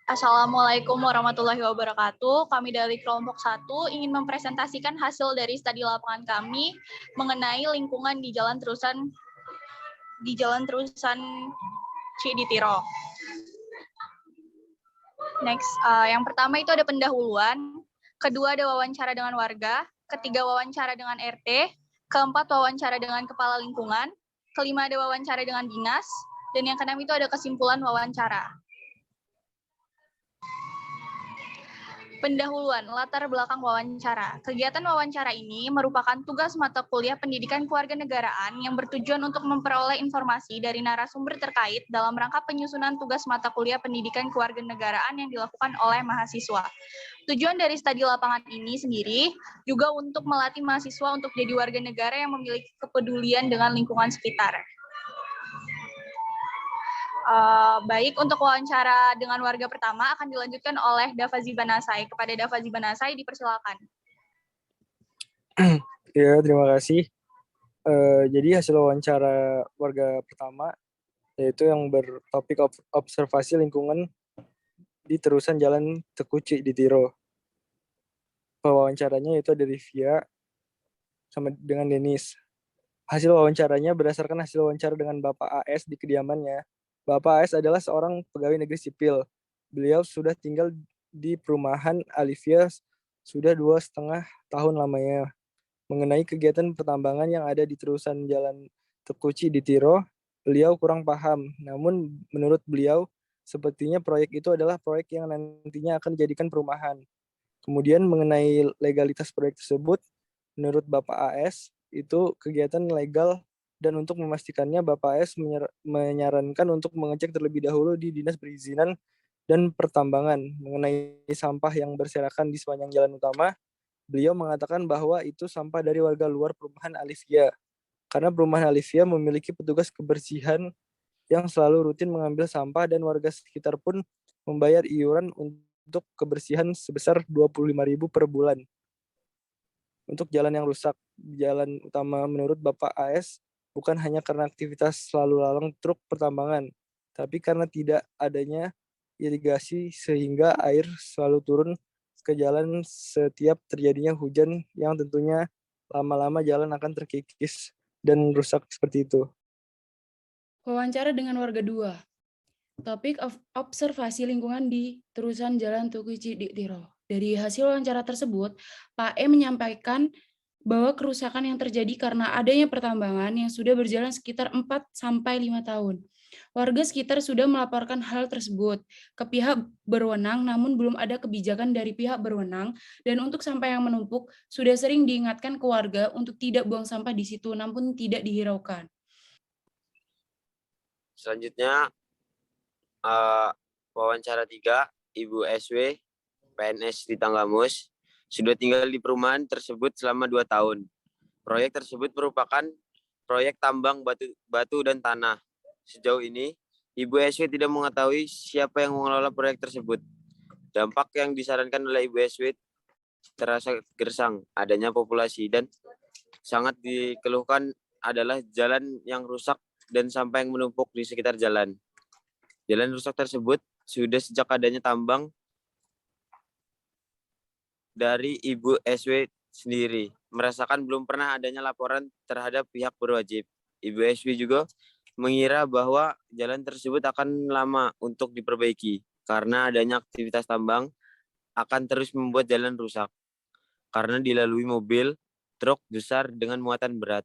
Assalamualaikum warahmatullahi wabarakatuh. Kami dari kelompok 1 ingin mempresentasikan hasil dari studi lapangan kami mengenai lingkungan di Jalan Terusan Ciditiro. Next, yang pertama itu ada pendahuluan, kedua ada wawancara dengan warga, ketiga wawancara dengan RT, keempat wawancara dengan kepala lingkungan, kelima ada wawancara dengan dinas, dan yang keenam itu ada kesimpulan wawancara. Pendahuluan, latar belakang wawancara. Kegiatan wawancara ini merupakan tugas mata kuliah pendidikan kewarganegaraan yang bertujuan untuk memperoleh informasi dari narasumber terkait dalam rangka penyusunan tugas mata kuliah pendidikan kewarganegaraan yang dilakukan oleh mahasiswa. Tujuan dari studi lapangan ini sendiri juga untuk melatih mahasiswa untuk jadi warga negara yang memiliki kepedulian dengan lingkungan sekitar. Baik, untuk wawancara dengan warga pertama akan dilanjutkan oleh Dava Zibanasai. Kepada Dava Zibanasai dipersilakan. Ya, terima kasih. Jadi hasil wawancara warga pertama yaitu yang bertopik observasi lingkungan di terusan Jalan Teku Ciditiro. Pewawancaranya itu ada Rivia sama dengan Denis. Hasil wawancaranya berdasarkan hasil wawancara dengan Bapak AS di kediamannya. Bapak AS adalah seorang pegawai negeri sipil. Beliau sudah tinggal di perumahan Alivia sudah 2,5 tahun lamanya. Mengenai kegiatan pertambangan yang ada di terusan Jalan Tekuci di Tiro, beliau kurang paham. Namun menurut beliau, sepertinya proyek itu adalah proyek yang nantinya akan dijadikan perumahan. Kemudian mengenai legalitas proyek tersebut, menurut Bapak AS, itu kegiatan legal dan untuk memastikannya Bapak AS menyarankan untuk mengecek terlebih dahulu di Dinas Perizinan dan Pertambangan mengenai sampah yang berserakan di sepanjang jalan utama. Beliau mengatakan bahwa itu sampah dari warga luar perumahan Alivia. Karena perumahan Alivia memiliki petugas kebersihan yang selalu rutin mengambil sampah dan warga sekitar pun membayar iuran untuk kebersihan sebesar 25.000 per bulan. Untuk jalan yang rusak, jalan utama menurut Bapak AS bukan hanya karena aktivitas selalu lalang truk pertambangan, tapi karena tidak adanya irigasi sehingga air selalu turun ke jalan setiap terjadinya hujan yang tentunya lama-lama jalan akan terkikis dan rusak seperti itu. Wawancara dengan warga 2. Topik observasi lingkungan di terusan Jalan Tugu Ciditiro. Dari hasil wawancara tersebut, Pak E menyampaikan bahwa kerusakan yang terjadi karena adanya pertambangan yang sudah berjalan sekitar 4-5 tahun. Warga sekitar sudah melaporkan hal tersebut ke pihak berwenang, namun belum ada kebijakan dari pihak berwenang, dan untuk sampah yang menumpuk sudah sering diingatkan ke warga untuk tidak buang sampah di situ, namun tidak dihiraukan. Selanjutnya, wawancara 3, Ibu SW, PNS di Tanggamus, sudah tinggal di perumahan tersebut selama 2 tahun. Proyek tersebut merupakan proyek tambang batu dan tanah. Sejauh ini, Ibu SW tidak mengetahui siapa yang mengelola proyek tersebut. Dampak yang disarankan oleh Ibu SW terasa gersang, adanya populasi, dan sangat dikeluhkan adalah jalan yang rusak dan sampah yang menumpuk di sekitar jalan. Jalan rusak tersebut sudah sejak adanya tambang dari Ibu SW sendiri. Merasakan belum pernah adanya laporan terhadap pihak berwajib. Ibu SW juga mengira bahwa jalan tersebut akan lama untuk diperbaiki karena adanya aktivitas tambang akan terus membuat jalan rusak karena dilalui mobil, truk besar dengan muatan berat.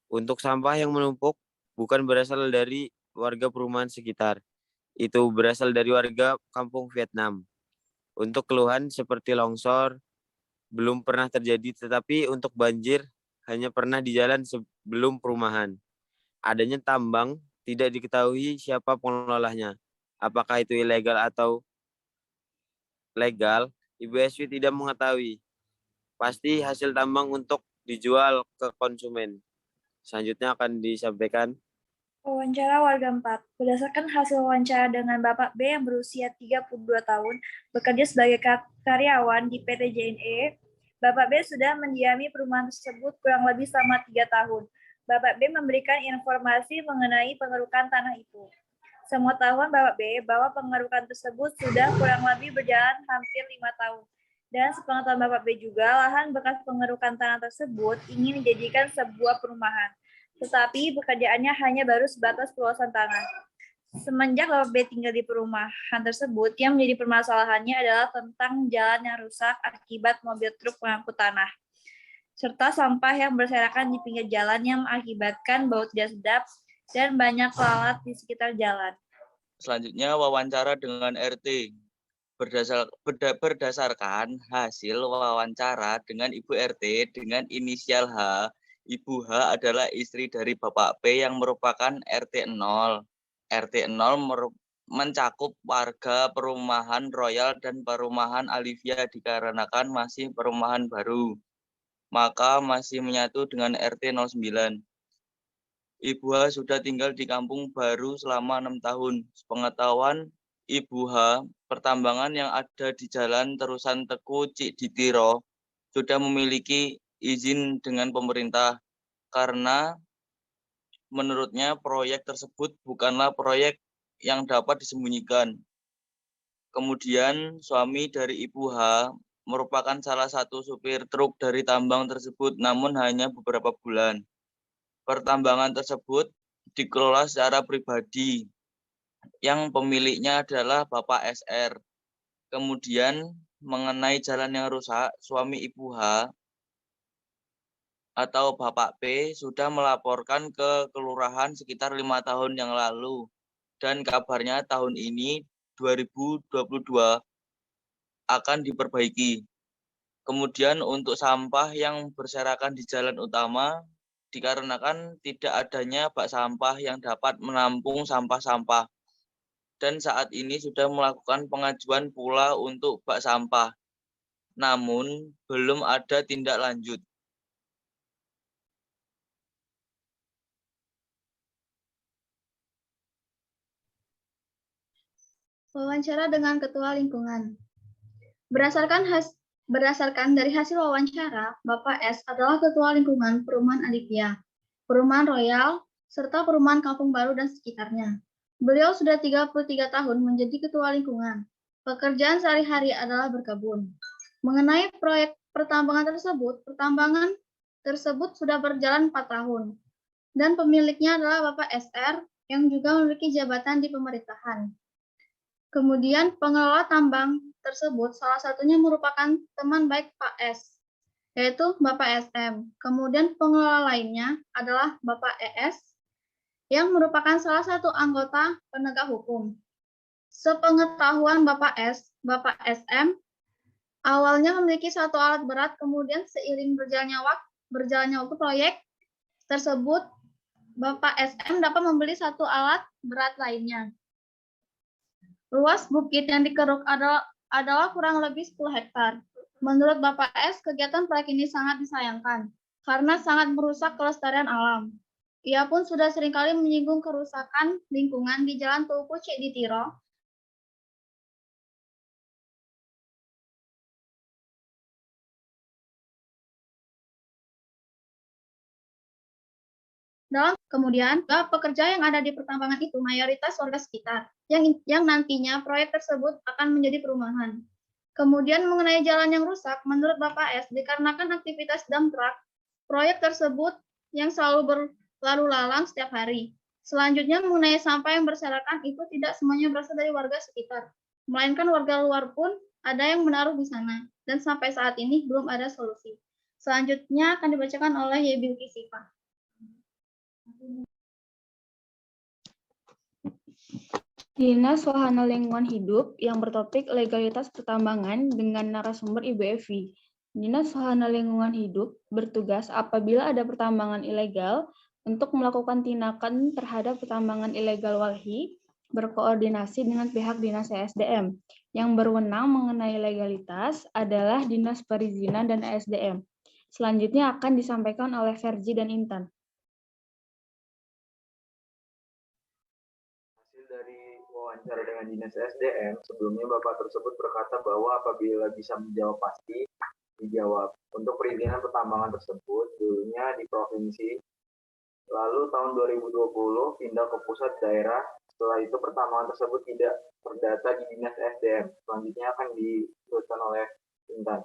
Untuk sampah yang menumpuk bukan berasal dari warga perumahan sekitar. Itu berasal dari warga kampung Vietnam. Untuk keluhan seperti longsor belum pernah terjadi, tetapi untuk banjir hanya pernah di jalan sebelum perumahan. Adanya tambang tidak diketahui siapa pengelolanya. Apakah itu ilegal atau legal, Ibu SW tidak mengetahui. Pasti hasil tambang untuk dijual ke konsumen. Selanjutnya akan disampaikan Wawancara warga 4. Berdasarkan hasil wawancara dengan Bapak B yang berusia 32 tahun, bekerja sebagai karyawan di PT JNE, Bapak B sudah mendiami perumahan tersebut kurang lebih selama 3 tahun. Bapak B memberikan informasi mengenai pengerukan tanah itu. Sepengetahuan Bapak B bahwa pengerukan tersebut sudah kurang lebih berjalan hampir 5 tahun. Dan sepengetahuan Bapak B juga, lahan bekas pengerukan tanah tersebut ingin dijadikan sebuah perumahan. Tetapi pekerjaannya hanya baru sebatas perluasan tanah. Semenjak Bapak B tinggal di perumahan tersebut, yang menjadi permasalahannya adalah tentang jalan yang rusak akibat mobil truk pengangkut tanah, serta sampah yang berserakan di pinggir jalan yang mengakibatkan bau tidak sedap dan banyak lalat di sekitar jalan. Selanjutnya wawancara dengan RT. Berdasarkan hasil wawancara dengan Ibu RT dengan inisial H, Ibu H adalah istri dari Bapak P yang merupakan RT 0. RT 0 mencakup warga perumahan Royal dan perumahan Alivia dikarenakan masih perumahan baru, maka masih menyatu dengan RT 09. Ibu H sudah tinggal di kampung baru selama 6 tahun. Sepengetahuan Ibu H, pertambangan yang ada di Jalan Terusan Teku Cikditiro sudah memiliki izin dengan pemerintah karena menurutnya proyek tersebut bukanlah proyek yang dapat disembunyikan. Kemudian suami dari Ibu H merupakan salah satu supir truk dari tambang tersebut namun hanya beberapa bulan. Pertambangan tersebut dikelola secara pribadi yang pemiliknya adalah Bapak SR. Kemudian mengenai jalan yang rusak, suami Ibu H atau Bapak P sudah melaporkan ke kelurahan sekitar 5 tahun yang lalu. Dan kabarnya tahun ini 2022 akan diperbaiki. Kemudian untuk sampah yang berserakan di jalan utama, dikarenakan tidak adanya bak sampah yang dapat menampung sampah-sampah. Dan saat ini sudah melakukan pengajuan pula untuk bak sampah. Namun belum ada tindak lanjut. Wawancara dengan Ketua Lingkungan. Berdasarkan dari hasil wawancara, Bapak S adalah Ketua Lingkungan Perumahan Alivia, Perumahan Royal, serta Perumahan Kampung Baru dan sekitarnya. Beliau sudah 33 tahun menjadi Ketua Lingkungan. Pekerjaan sehari-hari adalah berkebun. Mengenai proyek pertambangan tersebut sudah berjalan 4 tahun. Dan pemiliknya adalah Bapak SR yang juga memiliki jabatan di pemerintahan. Kemudian pengelola tambang tersebut salah satunya merupakan teman baik Pak S, yaitu Bapak SM. Kemudian pengelola lainnya adalah Bapak ES, yang merupakan salah satu anggota penegak hukum. Sepengetahuan Bapak S, Bapak SM, awalnya memiliki satu alat berat, kemudian seiring berjalannya waktu proyek tersebut, Bapak SM dapat membeli satu alat berat lainnya. Luas bukit yang dikeruk adalah kurang lebih 10 hektar. Menurut Bapak S, kegiatan proyek ini sangat disayangkan karena sangat merusak kelestarian alam. Ia pun sudah seringkali menyinggung kerusakan lingkungan di Jalan Tugu Cikditiro. Kemudian, pekerja yang ada di pertambangan itu mayoritas warga sekitar, yang nantinya proyek tersebut akan menjadi perumahan. Kemudian mengenai jalan yang rusak, menurut Bapak S, dikarenakan aktivitas dump truck, proyek tersebut yang selalu berlalu lalang setiap hari. Selanjutnya mengenai sampah yang berserakan itu tidak semuanya berasal dari warga sekitar, melainkan warga luar pun ada yang menaruh di sana, dan sampai saat ini belum ada solusi. Selanjutnya akan dibacakan oleh Yebilki Sifa. Dinas Wahana Lingkungan Hidup yang bertopik legalitas pertambangan dengan narasumber Ibu Evi. Dinas Wahana Lingkungan Hidup bertugas apabila ada pertambangan ilegal untuk melakukan tindakan terhadap pertambangan ilegal walhi, berkoordinasi dengan pihak Dinas ESDM. Yang berwenang mengenai legalitas adalah Dinas Perizinan dan ESDM. Selanjutnya akan disampaikan oleh Ferji dan Intan. Wawancara dengan Dinas SDM, sebelumnya Bapak tersebut berkata bahwa apabila bisa menjawab pasti, dijawab. Untuk perizinan pertambangan tersebut, dulunya di provinsi, lalu tahun 2020 pindah ke pusat daerah Setelah itu pertambangan tersebut tidak terdata di Dinas SDM. Selanjutnya akan diteruskan oleh Intan.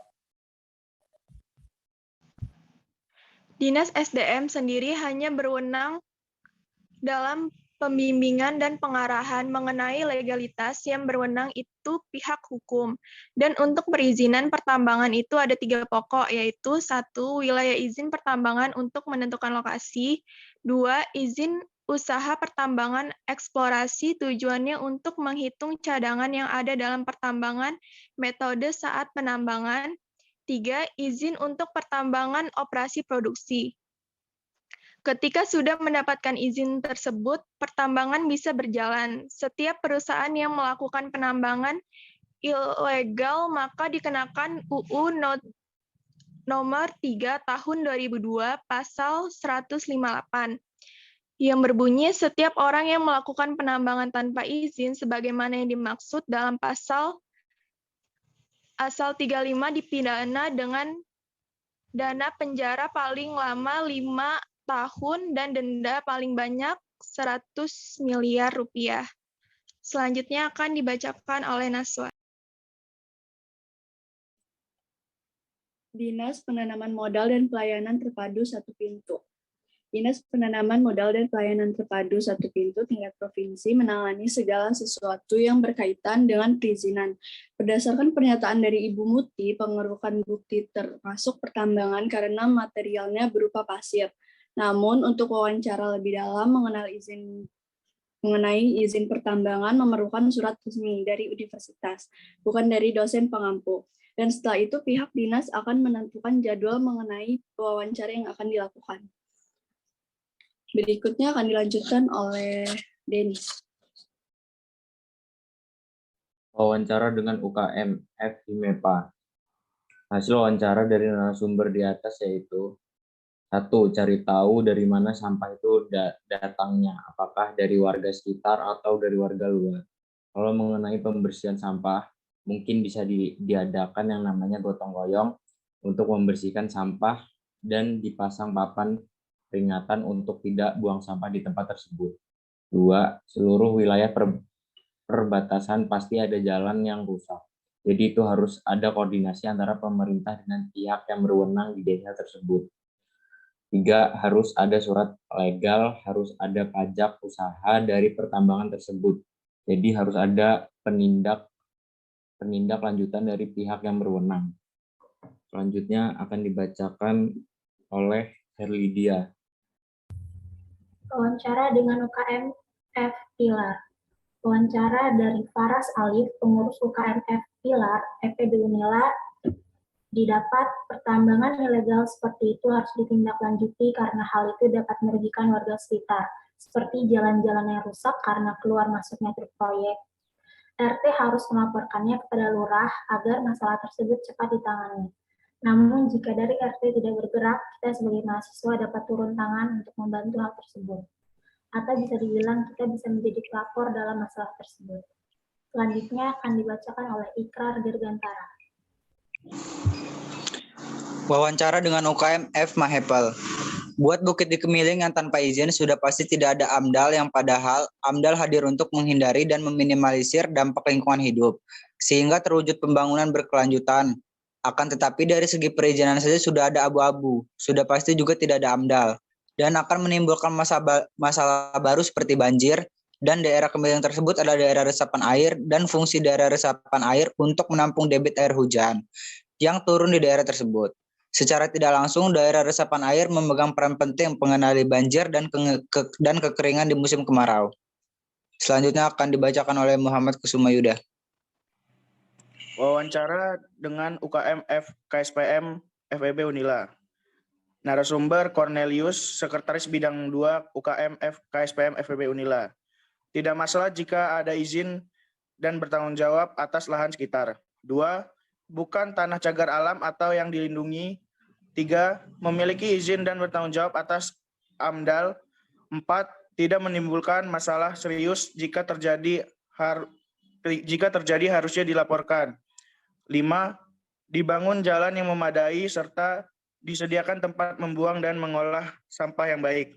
Dinas SDM sendiri hanya berwenang dalam pembimbingan dan pengarahan mengenai legalitas. Yang berwenang itu pihak hukum. Dan untuk perizinan pertambangan itu ada 3 pokok, yaitu 1. Wilayah izin pertambangan untuk menentukan lokasi. 2. Izin usaha pertambangan eksplorasi, tujuannya untuk menghitung cadangan yang ada dalam pertambangan, metode saat penambangan. 3. Izin untuk pertambangan operasi produksi. Ketika sudah mendapatkan izin tersebut, pertambangan bisa berjalan. Setiap perusahaan yang melakukan penambangan ilegal maka dikenakan UU nomor 3 tahun 2002 pasal 158 yang berbunyi setiap orang yang melakukan penambangan tanpa izin sebagaimana yang dimaksud dalam pasal 35 dipidana dengan dana penjara paling lama 5 tahun dan denda paling banyak 100 miliar rupiah. Selanjutnya akan dibacakan oleh Naswa. Dinas Penanaman Modal dan Pelayanan Terpadu Satu Pintu. Dinas Penanaman Modal dan Pelayanan Terpadu Satu Pintu tingkat provinsi menangani segala sesuatu yang berkaitan dengan perizinan. Berdasarkan pernyataan dari Ibu Muti, pengerukan bukti termasuk pertambangan karena materialnya berupa pasir. Namun, untuk wawancara lebih dalam mengenai izin pertambangan memerlukan surat resmi dari universitas, bukan dari dosen pengampu. Dan setelah itu pihak dinas akan menentukan jadwal mengenai wawancara yang akan dilakukan. Berikutnya akan dilanjutkan oleh Denis. Wawancara dengan UKM FIMEPA. Hasil wawancara dari narasumber di atas yaitu 1. Cari tahu dari mana sampah itu datangnya, apakah dari warga sekitar atau dari warga luar. Kalau mengenai pembersihan sampah, mungkin bisa diadakan yang namanya gotong royong untuk membersihkan sampah dan dipasang papan peringatan untuk tidak buang sampah di tempat tersebut. 2. Seluruh wilayah perbatasan pasti ada jalan yang rusak. Jadi itu harus ada koordinasi antara pemerintah dengan pihak yang berwenang di desa tersebut. 3. Harus ada surat legal, harus ada pajak usaha dari pertambangan tersebut. Jadi harus ada penindak lanjutan dari pihak yang berwenang. Selanjutnya akan dibacakan oleh Herlidia. Wawancara dengan UKM F Pilar. Wawancara dari Faras Alif, pengurus UKM F Pilar, FEB Unila, didapat pertambangan ilegal seperti itu harus ditindaklanjuti karena hal itu dapat merugikan warga sekitar, seperti jalan-jalan yang rusak karena keluar masuknya truk proyek. RT harus melaporkannya kepada lurah agar masalah tersebut cepat ditangani. Namun jika dari RT tidak bergerak, kita sebagai mahasiswa dapat turun tangan untuk membantu hal tersebut. Atau bisa dibilang kita bisa menjadi pelapor dalam masalah tersebut. Selanjutnya akan dibacakan oleh Ikrar Dirgantara. Wawancara dengan UKM F Mahepal. Buat bukit di Kemiling yang tanpa izin sudah pasti tidak ada AMDAL yang padahal AMDAL hadir untuk menghindari dan meminimalisir dampak lingkungan hidup sehingga terwujud pembangunan berkelanjutan. Akan tetapi dari segi perizinan saja sudah ada abu-abu, sudah pasti juga tidak ada AMDAL dan akan menimbulkan masalah baru seperti banjir dan daerah Kemiling tersebut adalah daerah resapan air dan fungsi daerah resapan air untuk menampung debit air hujan yang turun di daerah tersebut. Secara tidak langsung, daerah resapan air memegang peran penting mengenali banjir dan kekeringan di musim kemarau. Selanjutnya akan dibacakan oleh Muhammad Kusumayuda. Wawancara dengan UKM KSPM FEB Unila. Narasumber Cornelius, Sekretaris Bidang 2 UKM KSPM FEB Unila. Tidak masalah jika ada izin dan bertanggung jawab atas lahan sekitar. 2. Bukan tanah cagar alam atau yang dilindungi. 3. Memiliki izin dan bertanggung jawab atas AMDAL. 4. Tidak menimbulkan masalah serius jika terjadi harusnya dilaporkan. 5. Dibangun jalan yang memadai serta disediakan tempat membuang dan mengolah sampah yang baik.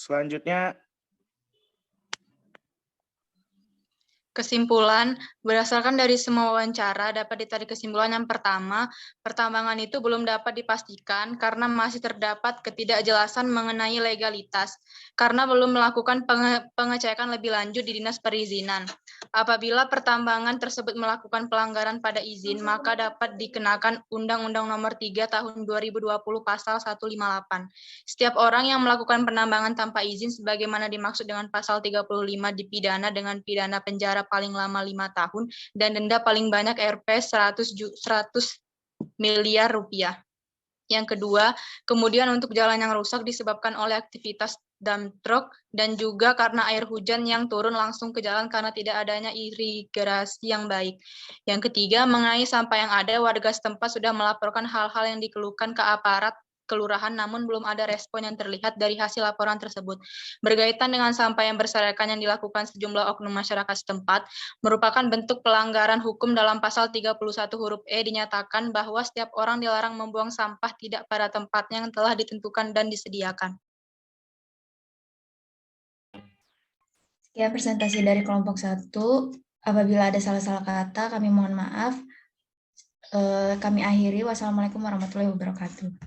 Selanjutnya, Kesimpulan, berdasarkan dari semua wawancara, dapat ditarik kesimpulan yang pertama, pertambangan itu belum dapat dipastikan karena masih terdapat ketidakjelasan mengenai legalitas, karena belum melakukan pengecekan lebih lanjut di Dinas Perizinan. Apabila pertambangan tersebut melakukan pelanggaran pada izin, maka dapat dikenakan Undang-Undang Nomor 3 Tahun 2020 Pasal 158. Setiap orang yang melakukan penambangan tanpa izin sebagaimana dimaksud dengan Pasal 35 dipidana dengan pidana penjara paling lama 5 tahun dan denda paling banyak Rp 100 miliar rupiah. Yang kedua, kemudian untuk jalan yang rusak disebabkan oleh aktivitas dump truck dan juga karena air hujan yang turun langsung ke jalan karena tidak adanya irigasi yang baik. Yang ketiga, mengenai sampah yang ada, warga setempat sudah melaporkan hal-hal yang dikeluhkan ke aparat kelurahan, namun belum ada respon yang terlihat dari hasil laporan tersebut. Berkaitan dengan sampah yang berserakan yang dilakukan sejumlah oknum masyarakat setempat, merupakan bentuk pelanggaran hukum dalam pasal 31 huruf E dinyatakan bahwa setiap orang dilarang membuang sampah tidak pada tempatnya yang telah ditentukan dan disediakan. Sekian presentasi dari kelompok 1. Apabila ada salah-salah kata, kami mohon maaf. Kami akhiri. Wassalamualaikum warahmatullahi wabarakatuh.